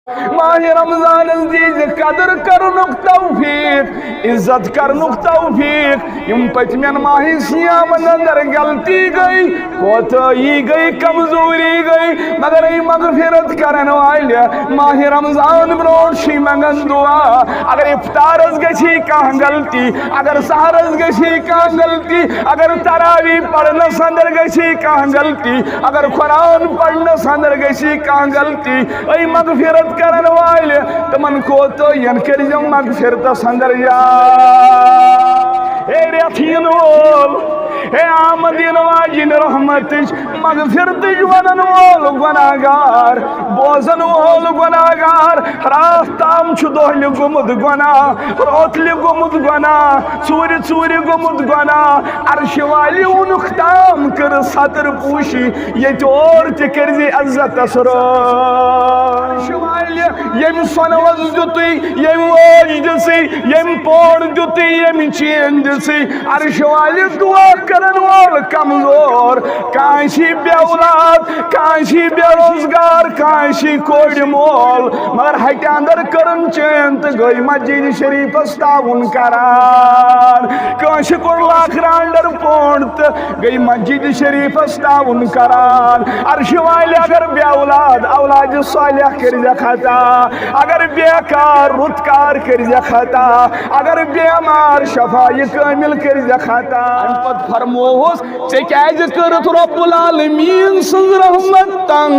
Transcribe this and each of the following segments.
ماہ رمضان دیز قدر کرنک توفیق عزت کرنک توفیق یم پتمین ماہ سیام اندر غلطی گئی کوتاہی گئی کمزوری گئی مگر ای مغفرت کرن والے ماہ رمضان برونٹ شی منگن دعا اگر افطارس گچھی کان غلطی اگر سحرس گچھی کان غلطی اگر تراوی پڑھنس اندر گچھی کان غلطی اگر قرآن پڑھنس اندر گچھی کان غلطی ای مغفرت کرن والے تمن کوتاہین کرجم مغفرتس اندر یا اے ریتھین وول اے آمدین واجن رحمتش مغفرتش ونن وول گناہگار بوزن وول گناہگار رات تام چھ دہلی گمت گناہ روتلی گمت گناہ ژوٗرِ ژوٗرِ گمت گناہ عرش والی اونُکھ تام کر ستر پوشی ییٚتہِ اور تہِ کٔرزِ عزتس عرش والی یم سۄنوس دِتُے یم اوج دِژٕے یم پوڑ دِتُے یم چین دِژٕے عرش والی دعا کرن وول کمزور کانشی بے اولاد کانشی بے روزگار کانشی کوڑ مول مگر ہٹہِ اندر کرن چین تو گئی مسجد شریفس تعاون کران کانشی کوڑ لاکھ رانڈر پونڈ تو گئی مسجد شریفس تعاون کران عرش والی اگر بے اولاد اولاد صالح کرزیک عطا اگر بیکار رُتکار کرزیک عطا اگر بیمار شفای کامل کرزیک عطا پت فرموہس ژےٚ کیازِ کٔرٕتھ رب العالمین سٕنٛز رحمت تنگ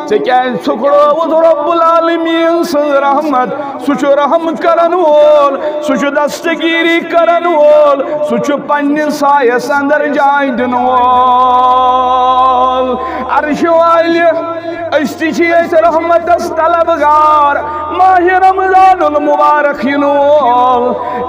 ژےٚ کیازِ ژھُکڑووُتھ رب العالمین سٕنٛز رحمت سُہ چھُ رحم کرن وول سُہ چھُ دستگیری کرن وول سُہ چھُ پننِس سایس اندر جاے دِنہٕ وول عرش والہِ أسۍ تہِ چھِ ییٚتہِ رحمتس طلبگار ماہ رمضان المبارک یِنہٕ وول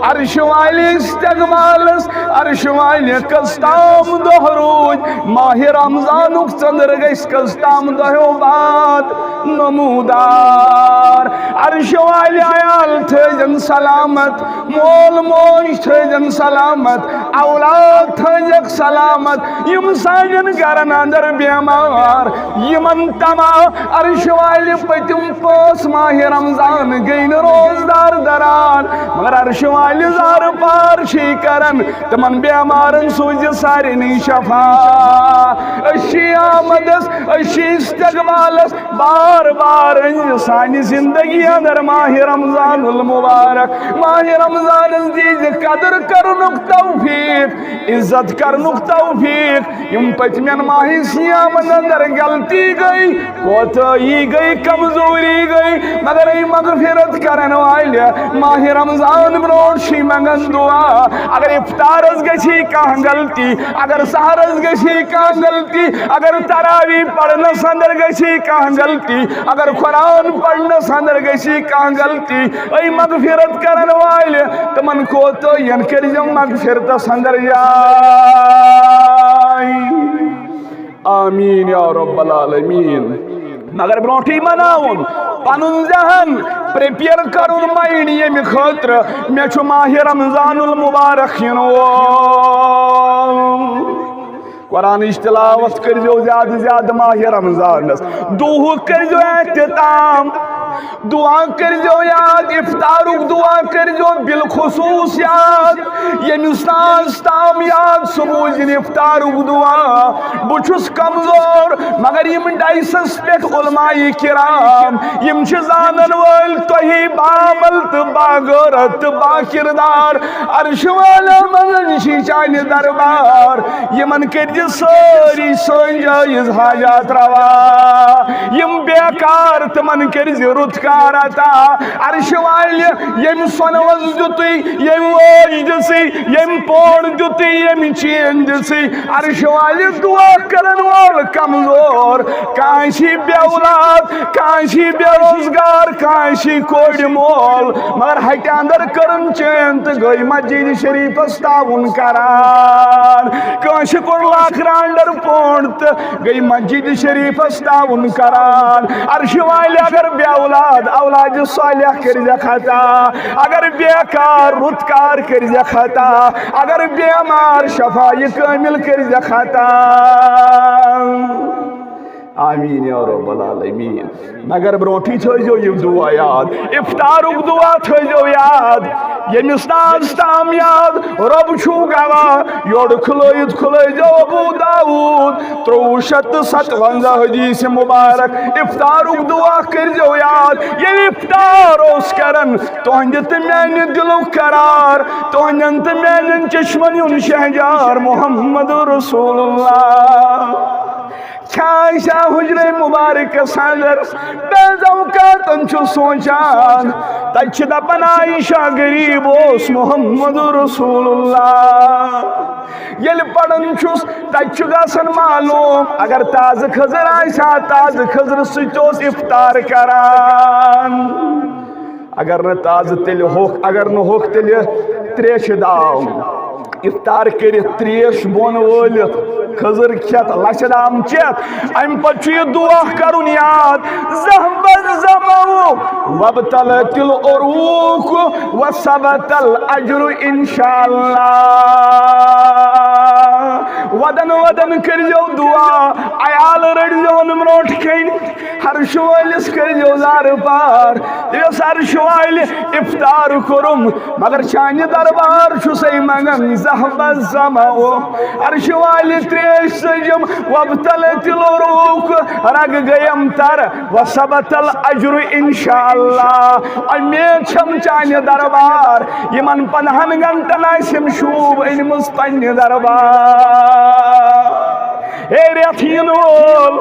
عرش والہِ استقبالس عرش والہِ کٔژ تام دۄہ روٗدۍ ماہ رمضانُک ژٔنٛدٕر گژھِ کٔژ تام دۄہو بعد نمودار عرش والہِ عیال تھٲیزن سلامت مول موج تھٲیزن سلامت اولاد تھٲیزکھ سلامت یم سانٮ۪ن گرن اندر بیمار یمن تمام عرش والہِ پٔتِم 5 ماہ رمضان گٔے نہٕ روزدار دران مگر عرش والہِ زارٕ پار چھی کرن تمن بیمارن سوٗزِ سارنٕے شفا أسۍ چھِ آمدس أسۍ چھِ استقبالس بار بار أنزِ سانہِ زندگی اندر ماہ رمضان المبارک ماہ رمضانس دیزِ قدر کرنُک توفیق عزت کرنُک توفیق یم پٔتمٮ۪ن ماہ سیامن اندر غلطی گئی کوتاہی گئی کمزوری گئی مگر ای مغفرت کرن والے ماہ رمضان برونٹ چھی منگن دعا اگر افطارس گچھی کان غلطی اگر سحرس گچھی کان غلطی اگر تراوی پڑھنس اندر گچھی کان غلطی اگر قرآن پڑھنس اندر گچھی کان غلطی ای مغفرت کرن والے تمن کوتاہین کرجم مغفرتس اندر جاے آمین یا رب العالمین مگر برونٹھی مناون پنن ذہن پریپیئر کرن مائنڈ یمہ خاطر مے چھُ ماہ رمضان المبارک یِنہٕ وول قرآنٕچ تلاوت کرزیو زیادٕ زیادٕ ماہ رمضانس دُہُک کرزیو احتِتام دعا کرزیو یاد افطارُک دعا کرزیو بالخصوص یاد ییٚمِس ناز تام یاد سُہ بوٗزِن افطارُک دعا بہٕ چھُس کمزور مگر یم ڈایسس پٮ۪ٹھ علماء کرام یم چھِ زانن وٲلۍ تۄہی بعمل تہٕ باغٲرت تہٕ باکردار عرش والا منٛزن چھِ چانہِ دربار یمن کٔرزِ سٲری سٲنۍ جٲیِز حاجات روا یم بیکار تمن کٔرزِ رُتکار عطا عرش والہِ ییٚمہِ سۄنوس دِتُے ییٚمہِ اوج دِژٕے ییٚمہِ پوڑ دِتُے ییٚمہِ چین دِژٕے عرش والہِ دعا کرن وول کمزور کانشی بے اولاد کانشی بے روزگار کانشی کوڑ مول مگر ہٹہِ اندر کرن چین تو گئی مسجد شریفس تعاون کران کانشی کوڑ لاکھ رانڈر پونڈ تو گئی مسجد شریفس تعاون کران عرش والہِ اگر بے اولاد اولاد صالح کرزیک عطا اگر بیکار رُتکار کرزیک عطا اگر بیمار شفای کامل کرزیک عطا آمین یا رب العالمین مگر بروٹھی تھو یہ دعا یاد افطارک دعا تھو یاد یمس ناز تام یاد رب چھو گوا یوڑ کھلویت کھلو ابو داود 357 حدیث مبارک افطارک دعا کرو یاد یہ افطار اس کرن تہند تو میانہ دلک قرار تہندن تو میانن چشمن ہند شہجار محمد رسول اللہ کھائشہ حجر مبارک سندر بیز اوقاتن چھو سوچان تچ دپن عائشہ غریب اس محمد رسول اللہ یل پڑھن چھس تچ گژھن معلوم اگر تاز خضر آسا تاز خضر ستوس افطار کران اگر نہ تاز تیل ہوک اگر نہ ہوک تیل تریش داو افطار کرت تریش بون ولت خضر کھت لچدام چت ام پتہ یہ دعا کرن یاد ذهب الظمأ وابتلت العروق وثبت الاجر ان شاء اللہ ودن ودن کرجو دعا عیال رڑجو نمروٹ کن ہر شوالس کرجو زار پار اس ہر شوال افطار کرم مگر چانہ دربار چھسے منگن ذهب الظمأ ہر شوال تریش سجم وابتلت العروق رگ گیم تر وثبت الاجر انشاءاللہ امید چھم چانہ دربار یمن 15 گھنٹن آسم شوب انمز پنہ دربار اے ریتھین وول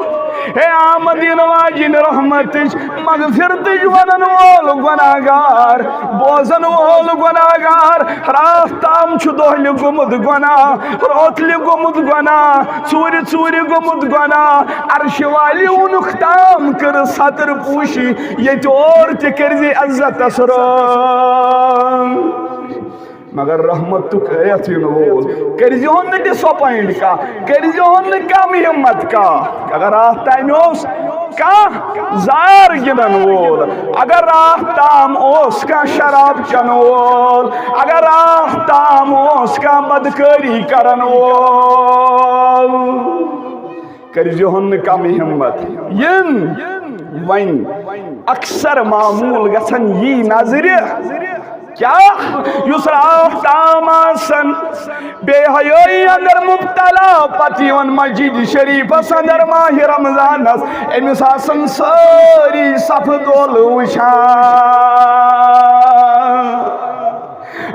اے آمدین واجن رحمتش مغفرتش ونن وول گناہگار بوزن وول گناہگار رات تام چھ دہل گمد گناہ روتل گمد گناہ ژوٗرِ ژوٗرِ گمد گناہ عرش والی اونُکھ تام کر ستر پوشی ییٚتہِ اور تہِ کرزِ عزتس رٲن مگر رحمت تو ایتھین وول کرزیون نہ ڈسپوائنٹ کا کرزیون نہ کم ہمت کا اگر رات تام اوس کا زار گنن وول اگر رات تام اوس کا شراب چن وول اگر رات تام اوس کا بدکاری کرن وول کرزیون نہ کم ہمت ین وین اکثر معمول گژھن یی نظر کیا یس رات تام آسن بے حیائی اندر مبتلا پتیون مسجد شریفس اندر ماہ رمضانس امس آسن ساری صف دول وچھان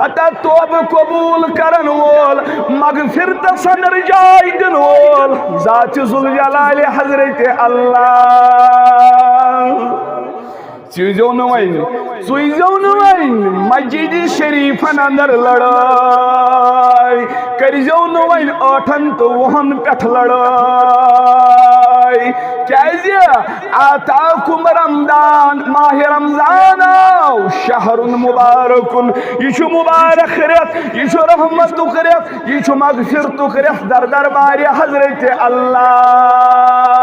اتا توب قبول کرن وول مغفرتس اندر جائی دن وول ذات ذوالجلال حضرت اللہ چیزوں نوائن مسجد شریفن اندر لڑائی کرزو نوائن 8 تو 10 پٹھ لڑائی کیازِ آتاکم رمضان ماہ رمضان آو شہر مبارک یہ مبارک رت یہ رحمت رت یہ مغفرت رت در دربار حضرت اللہ